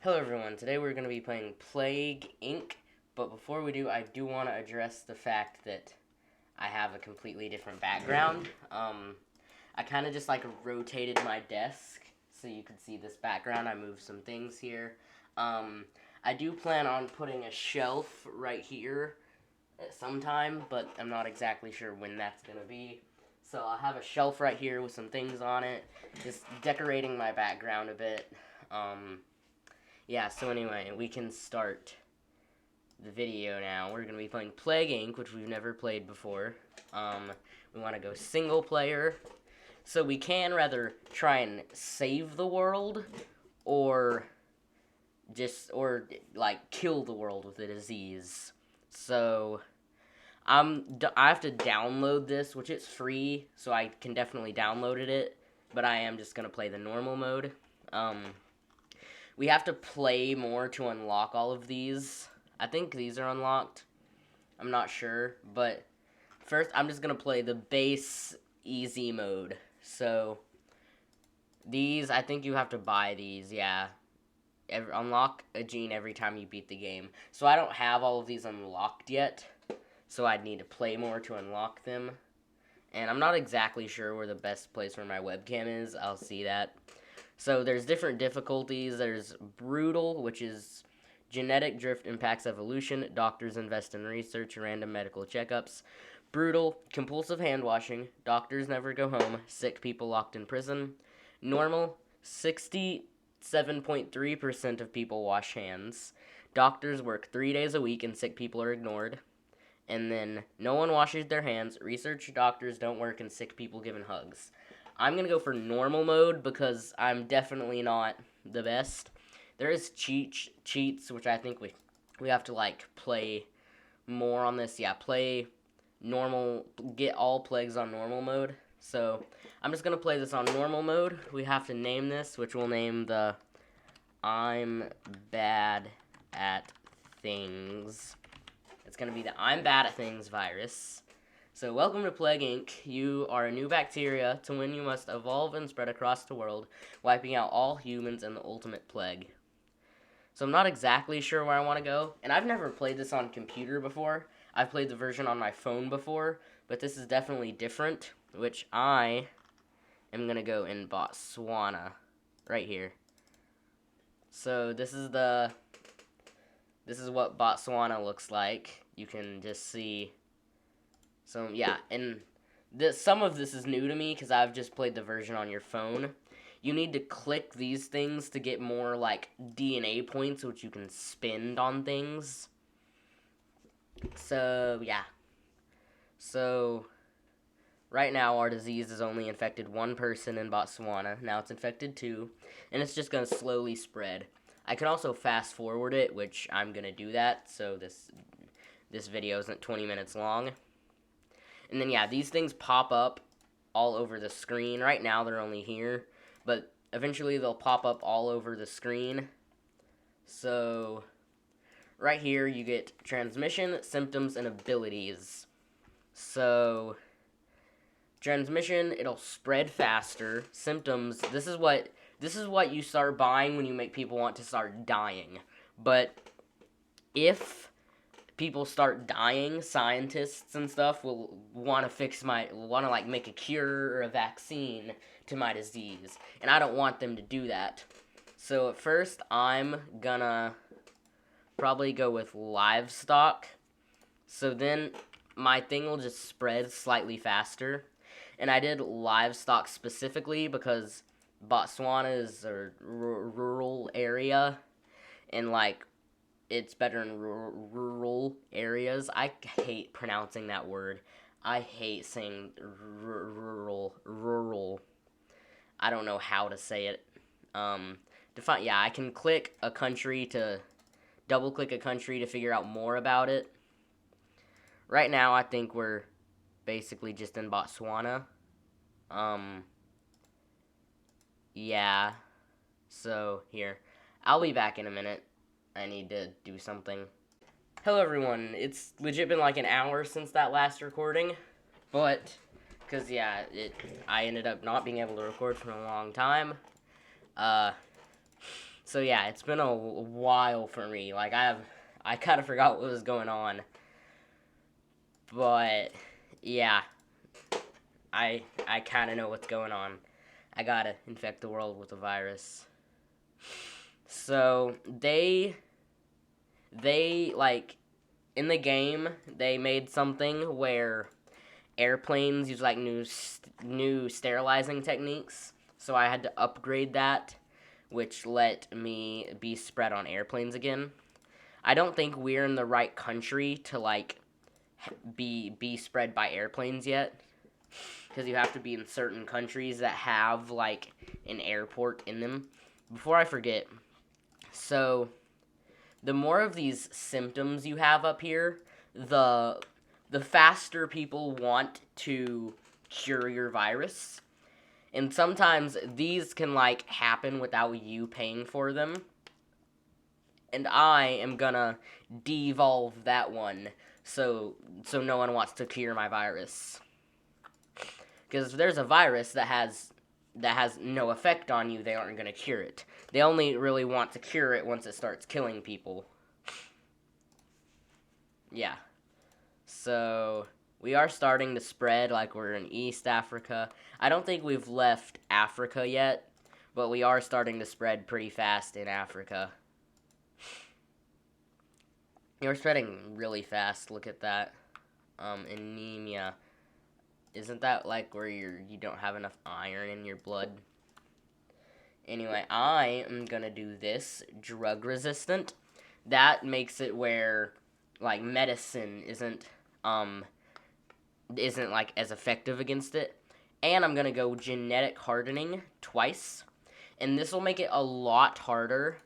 Hello everyone, today we're going to be playing Plague Inc. But before we do, I do want to address the fact that I have a completely different background. I kind of just rotated my desk so you could see this background. I moved some things here. I do plan on putting a shelf right here at some time, but I'm not exactly sure when that's going to be. So I'll have a shelf right here with some things on it, just decorating my background a bit. Yeah, so anyway, we can start the video now. We're going to be playing Plague Inc., which we've never played before. We want to go single player. So we can rather try and save the world, or kill the world with a disease. So I have to download this, which it's free, so I can definitely download it, but I am just going to play the normal mode. We have to play more to unlock all of these. I think these are unlocked. I'm not sure, but first I'm just going to play the base easy mode. So these, I think you have to buy these, yeah. Unlock a gene every time you beat the game. So I don't have all of these unlocked yet, so I'd need to play more to unlock them. And I'm not exactly sure where the best place for my webcam is. I'll see that. So there's different difficulties. There's brutal, which is genetic drift impacts evolution. Doctors invest in research, random medical checkups. Brutal, compulsive hand washing. Doctors never go home. Sick people locked in prison. Normal, 67.3% of people wash hands. Doctors work 3 days a week and sick people are ignored. And then no one washes their hands. Research doctors don't work and sick people given hugs. I'm going to go for normal mode because I'm definitely not the best. There is cheats, which I think we have to, play more on this. Yeah, play normal, get all plagues on normal mode. So, I'm just going to play this on normal mode. We have to name this, which we'll name the I'm Bad at Things. It's going to be the I'm Bad at Things virus. So, welcome to Plague Inc. You are a new bacteria. To win, you must evolve and spread across the world, wiping out all humans and the ultimate plague. So, I'm not exactly sure where I want to go, and I've never played this on computer before. I've played the version on my phone before, but this is definitely different, which I am going to go in Botswana, right here. So, this is what Botswana looks like. You can just see. So, yeah, and some of this is new to me because I've just played the version on your phone. You need to click these things to get more, DNA points, which you can spend on things. So, yeah. So, right now, our disease has only infected one person in Botswana. Now it's infected 2, and it's just going to slowly spread. I can also fast forward it, which I'm going to do that, so this video isn't 20 minutes long. And then, yeah, these things pop up all over the screen. Right now, they're only here, but eventually they'll pop up all over the screen. So, right here, you get transmission, symptoms, and abilities. So, transmission, it'll spread faster. Symptoms, this is what you start buying when you make people want to start dying. But if people start dying, scientists and stuff will want to make a cure or a vaccine to my disease, and I don't want them to do that. So at first, I'm gonna probably go with livestock. So then my thing will just spread slightly faster, and I did livestock specifically because Botswana is a rural area, and it's better in rural areas. I hate pronouncing that word. I hate saying rural. I don't know how to say it. I can click a country to double-click a country to figure out more about it. Right now, I think we're basically just in Botswana. Yeah. So, here. I'll be back in a minute. I need to do something. Hello everyone, it's legit been an hour since that last recording, but, because I ended up not being able to record for a long time, So yeah, it's been a while for me. Like I kind of forgot what was going on. But yeah, I kind of know what's going on. I gotta infect the world with a virus. So they like in the game they made something where airplanes use like new sterilizing techniques. So I had to upgrade that, which let me be spread on airplanes again. I don't think we're in the right country to like be spread by airplanes yet, because you have to be in certain countries that have like an airport in them. Before I forget, so the more of these symptoms you have up here, the faster people want to cure your virus. And sometimes these can like happen without you paying for them. And I am gonna devolve that one so no one wants to cure my virus. Because if there's a virus that has no effect on you, they aren't gonna cure it. They only really want to cure it once it starts killing people. Yeah. So we are starting to spread like we're in East Africa. I don't think we've left Africa yet, but we are starting to spread pretty fast in Africa. You're spreading really fast. Look at that. Anemia. Isn't that like where you don't have enough iron in your blood? Anyway, I am gonna do this drug resistant. That makes it where like medicine isn't like as effective against it. And I'm gonna go genetic hardening twice. And this will make it a lot harder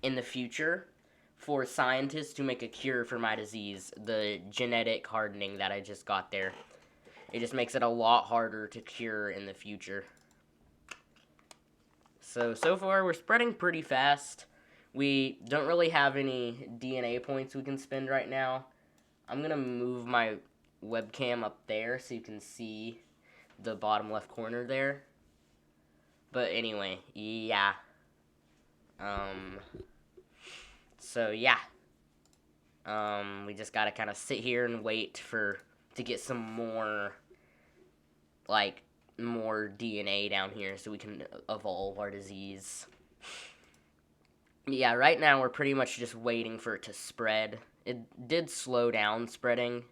in the future for scientists to make a cure for my disease, the genetic hardening that I just got there. It just makes it a lot harder to cure in the future. So far, we're spreading pretty fast. We don't really have any DNA points we can spend right now. I'm going to move my webcam up there so you can see the bottom left corner there. But anyway, yeah. So yeah. We just gotta kind of sit here and wait to get some more, like, more DNA down here so we can evolve our disease. Yeah, right now we're pretty much just waiting for it to spread. It did slow down spreading.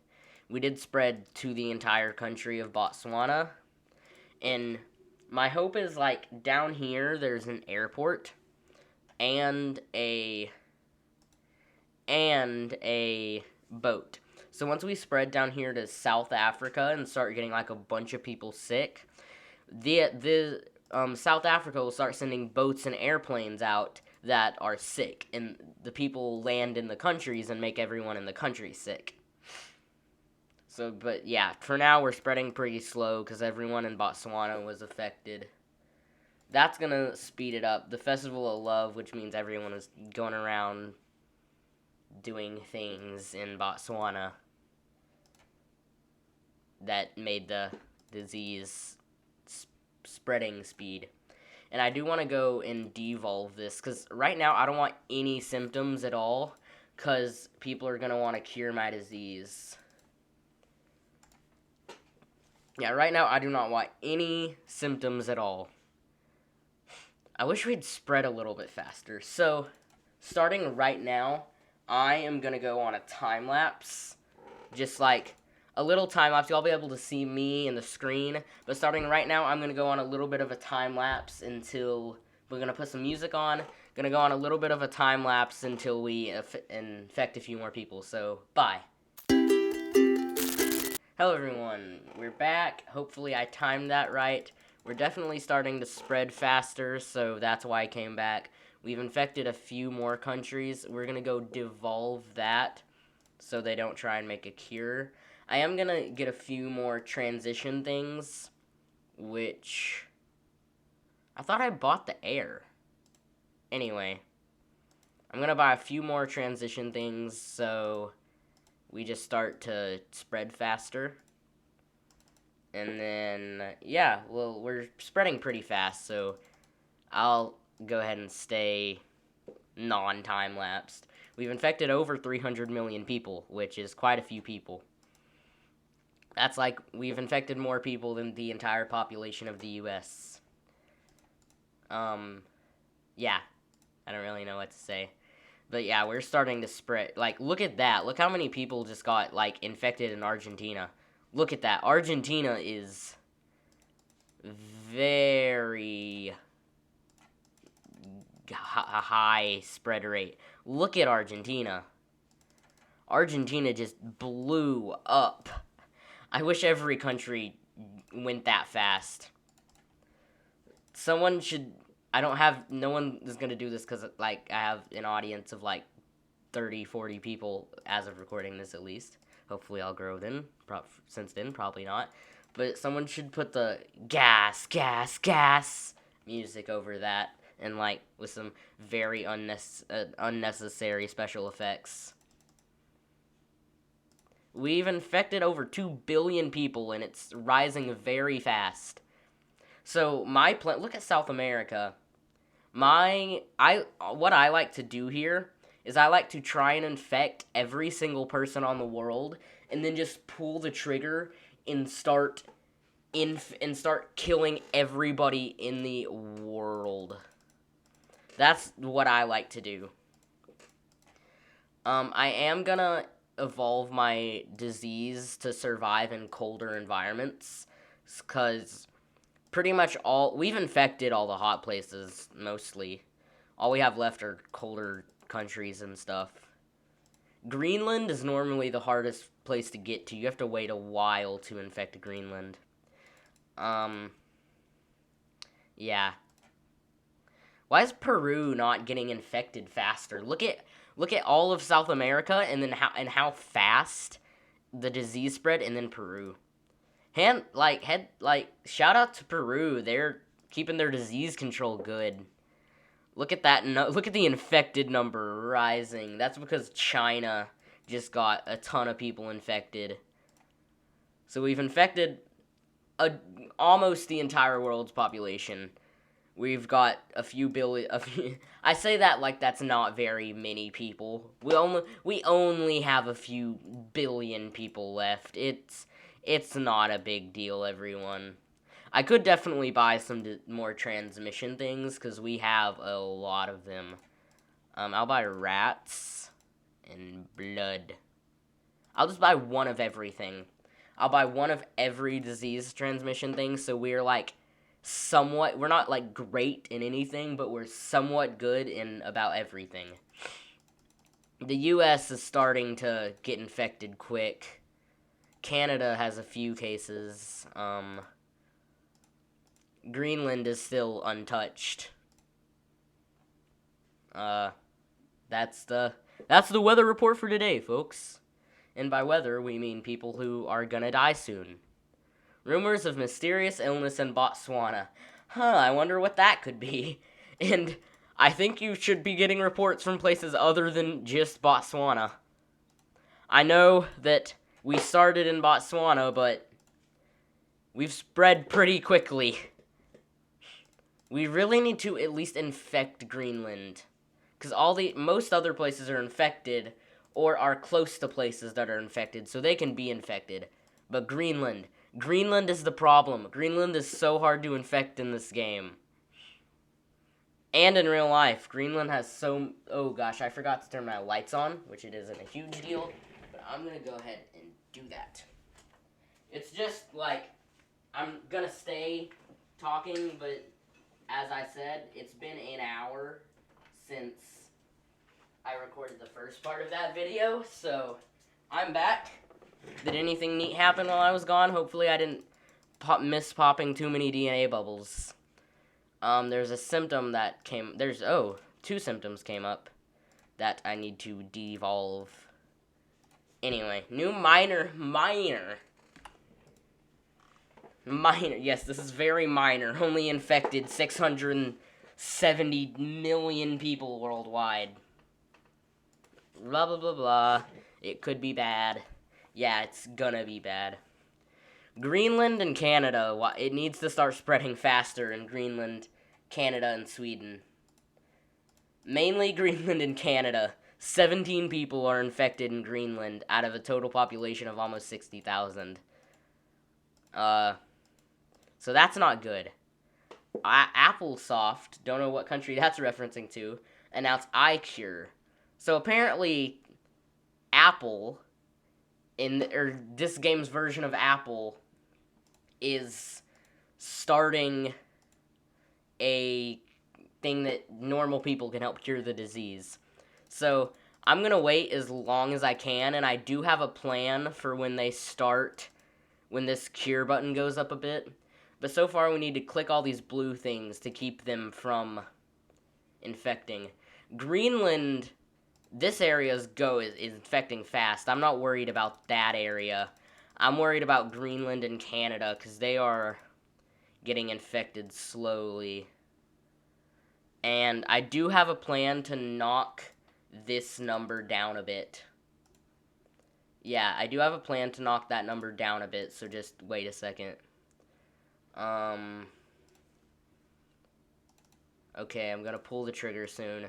We did spread to the entire country of Botswana. And my hope is, like, down here there's an airport and a boat. So once we spread down here to South Africa and start getting like a bunch of people sick, the South Africa will start sending boats and airplanes out that are sick, and the people land in the countries and make everyone in the country sick. So, but yeah, for now we're spreading pretty slow because everyone in Botswana was affected. That's gonna speed it up. The Festival of Love, which means everyone is going around doing things in Botswana that made the disease spreading speed. And I do want to go and devolve this because right now I don't want any symptoms at all because people are going to want to cure my disease. Yeah, right now I do not want any symptoms at all. I wish we'd spread a little bit faster. So, starting right now, I am going to go on a time lapse. Just like a little time lapse. You'll be able to see me in the screen. But starting right now, I'm going to go on a little bit of a time lapse until we're going to put some music on. Going to go on a little bit of a time lapse until we infect a few more people. So, bye. Hello everyone, we're back. Hopefully I timed that right. We're definitely starting to spread faster, so that's why I came back. We've infected a few more countries. We're going to go devolve that so they don't try and make a cure. I am going to get a few more transition things, which I thought I bought the air. Anyway, I'm going to buy a few more transition things so we just start to spread faster. And then, yeah, well, we're spreading pretty fast, so I'll go ahead and stay non-time-lapsed. We've infected over 300 million people, which is quite a few people. That's like, we've infected more people than the entire population of the U.S. Yeah. I don't really know what to say. But yeah, we're starting to spread. Like, look at that. Look how many people just got, like, infected in Argentina. Look at that. Argentina is very high spread rate. Look at Argentina. Argentina just blew up. I wish every country went that fast. Someone should... no one is going to do this because, like, I have an audience of, like, 30, 40 people as of recording this, at least. Hopefully I'll grow then. Since then, probably not. But someone should put the gas, gas, gas music over that. And, like, with some very unnecessary special effects. We've infected over 2 billion people, and it's rising very fast. So, look at South America. What I like to do here is I like to try and infect every single person on the world, and then just pull the trigger and start killing everybody in the world. That's what I like to do. I am gonna evolve my disease to survive in colder environments, because pretty much we've infected all the hot places, mostly. All we have left are colder countries and stuff. Greenland is normally the hardest place to get to. You have to wait a while to infect Greenland. Yeah. Why is Peru not getting infected faster? Look at all of South America, and then how fast the disease spread, and then Peru. Shout out to Peru. They're keeping their disease control good. Look at that. Look at the infected number rising. That's because China just got a ton of people infected. So we've infected almost the entire world's population. We've got a few billion. I say that like that's not very many people. We only have a few billion people left. It's not a big deal, everyone. I could definitely buy some more transmission things, because we have a lot of them. I'll buy rats and blood. I'll just buy one of everything. I'll buy one of every disease transmission thing, so we're like we're not like great in anything, but we're somewhat good in about everything. The US is starting to get infected quick. Canada has a few cases. Greenland is still untouched. That's the weather report for today, folks. And by weather, we mean people who are gonna die soon. Rumors of mysterious illness in Botswana. I wonder what that could be. And I think you should be getting reports from places other than just Botswana. I know that we started in Botswana, but we've spread pretty quickly. We really need to at least infect Greenland, because most other places are infected or are close to places that are infected, so they can be infected. But Greenland is the problem. Greenland is so hard to infect in this game. And in real life, Greenland has oh gosh, I forgot to turn my lights on, which it isn't a huge deal, but I'm gonna go ahead and do that. It's just like, I'm gonna stay talking, but as I said, it's been an hour since I recorded the first part of that video, so I'm back. Did anything neat happen while I was gone? Hopefully I didn't miss popping too many DNA bubbles. There's a symptom that two symptoms came up that I need to devolve. Anyway, new minor. Yes, this is very minor. Only infected 670 million people worldwide. Blah, blah, blah, blah. It could be bad. Yeah, it's gonna be bad. Greenland and Canada, it needs to start spreading faster in Greenland, Canada, and Sweden. Mainly Greenland and Canada. 17 people are infected in Greenland out of a total population of almost 60,000. So that's not good. Applesoft, don't know what country that's referencing to, announced iCure. So apparently, Apple, or this game's version of Apple, is starting a thing that normal people can help cure the disease. So I'm gonna wait as long as I can, and I do have a plan for when they start, when this cure button goes up a bit. But so far, we need to click all these blue things to keep them from infecting. Greenland, this area's is infecting fast. I'm not worried about that area. I'm worried about Greenland and Canada, because they are getting infected slowly. And I do have a plan to knock this number down a bit. Yeah, I do have a plan to knock that number down a bit, so just wait a second. Okay, I'm gonna pull the trigger soon.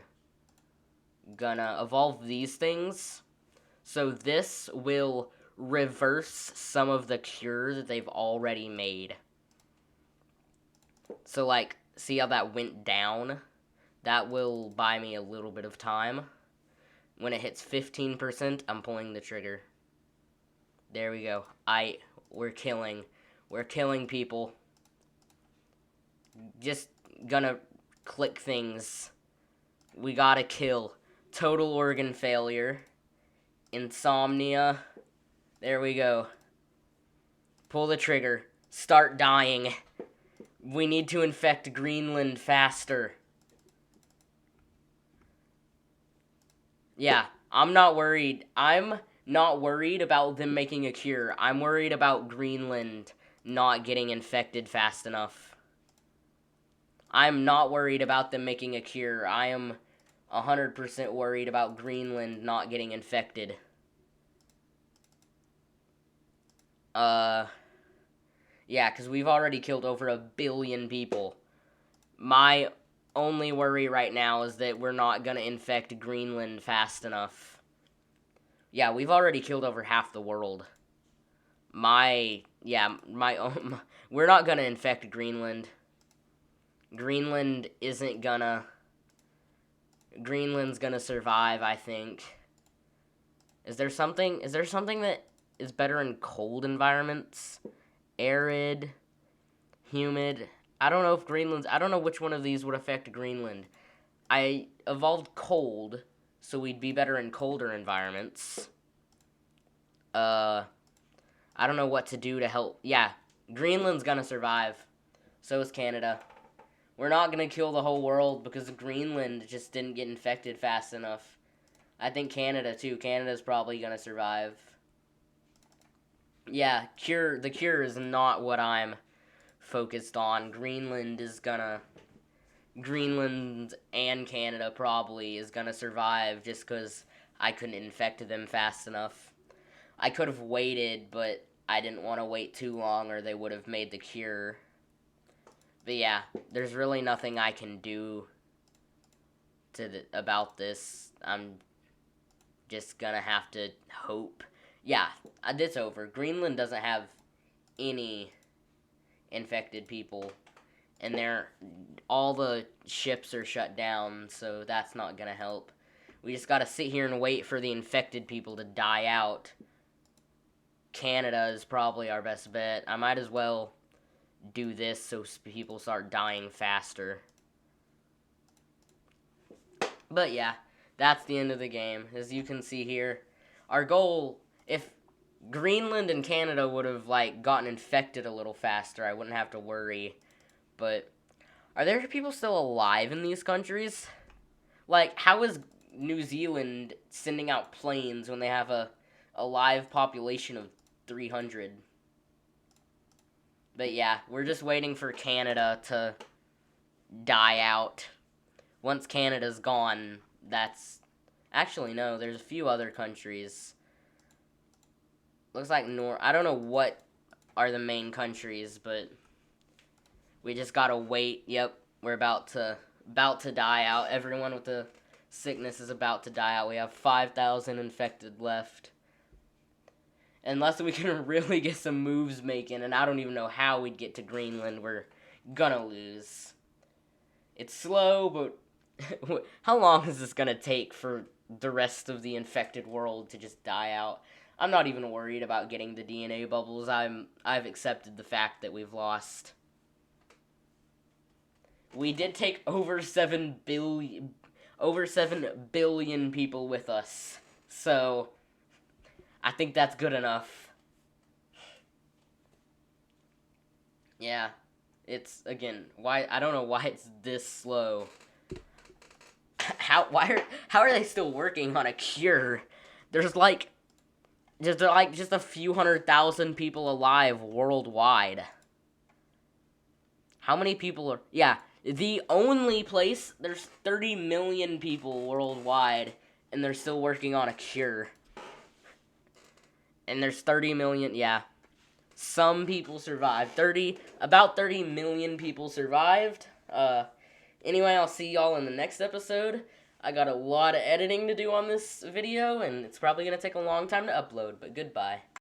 Gonna evolve these things. So this will reverse some of the cure that they've already made. So, like, see how that went down? That will buy me a little bit of time. When it hits 15%, I'm pulling the trigger. There we go. We're killing people. Just gonna click things. We gotta kill. Total organ failure. Insomnia. There we go. Pull the trigger. Start dying. We need to infect Greenland faster. Yeah, I'm not worried. I'm not worried about them making a cure. I'm worried about Greenland not getting infected fast enough. I'm not worried about them making a cure. I am 100% worried about Greenland not getting infected. Yeah, because we've already killed over 1 billion people. My only worry right now is that we're not going to infect Greenland fast enough. Yeah, we've already killed over half the world. We're not going to infect Greenland. Greenland's gonna survive, I think. Is there something that is better in cold environments? Arid, humid. I don't know which one of these would affect Greenland. I evolved cold, so we'd be better in colder environments. I don't know what to do to help. Yeah, Greenland's gonna survive. So is Canada. We're not gonna kill the whole world because Greenland just didn't get infected fast enough. I think Canada too. Canada's probably gonna survive. Yeah, the cure is not what I'm focused on. Greenland and Canada probably is gonna survive just because I couldn't infect them fast enough. I could have waited, but I didn't want to wait too long or they would have made the cure. But yeah, there's really nothing I can do about this. I'm just gonna have to hope. Yeah, it's over. Greenland doesn't have any infected people, and all the ships are shut down, so that's not gonna help. We just gotta sit here and wait for the infected people to die out. Canada is probably our best bet. I might as well do this so people start dying faster. But yeah, that's the end of the game. As you can see here, our goal, if Greenland and Canada would have gotten infected a little faster, I wouldn't have to worry. But are there people still alive in these countries? How is New Zealand sending out planes when they have a live population of 300? But yeah, we're just waiting for Canada to die out. Once Canada's gone, that's... Actually, no, there's a few other countries. Looks like I don't know what are the main countries, but we just gotta wait. Yep, we're about to die out. Everyone with the sickness is about to die out. We have 5,000 infected left. Unless we can really get some moves making, and I don't even know how we'd get to Greenland, we're gonna lose. It's slow, but how long is this gonna take for the rest of the infected world to just die out? I'm not even worried about getting the DNA bubbles. I've accepted the fact that we've lost. We did take over 7 billion people with us. So I think that's good enough. Yeah. It's again, why I don't know why it's this slow. How are they still working on a cure? There's like just a few 100,000 people alive worldwide. How many people are? Yeah, the only place there's 30 million people worldwide, and they're still working on a cure. And there's 30 million. Yeah, some people survived. About 30 million people survived. Anyway, I'll see y'all in the next episode. I got a lot of editing to do on this video, and it's probably gonna take a long time to upload. But goodbye.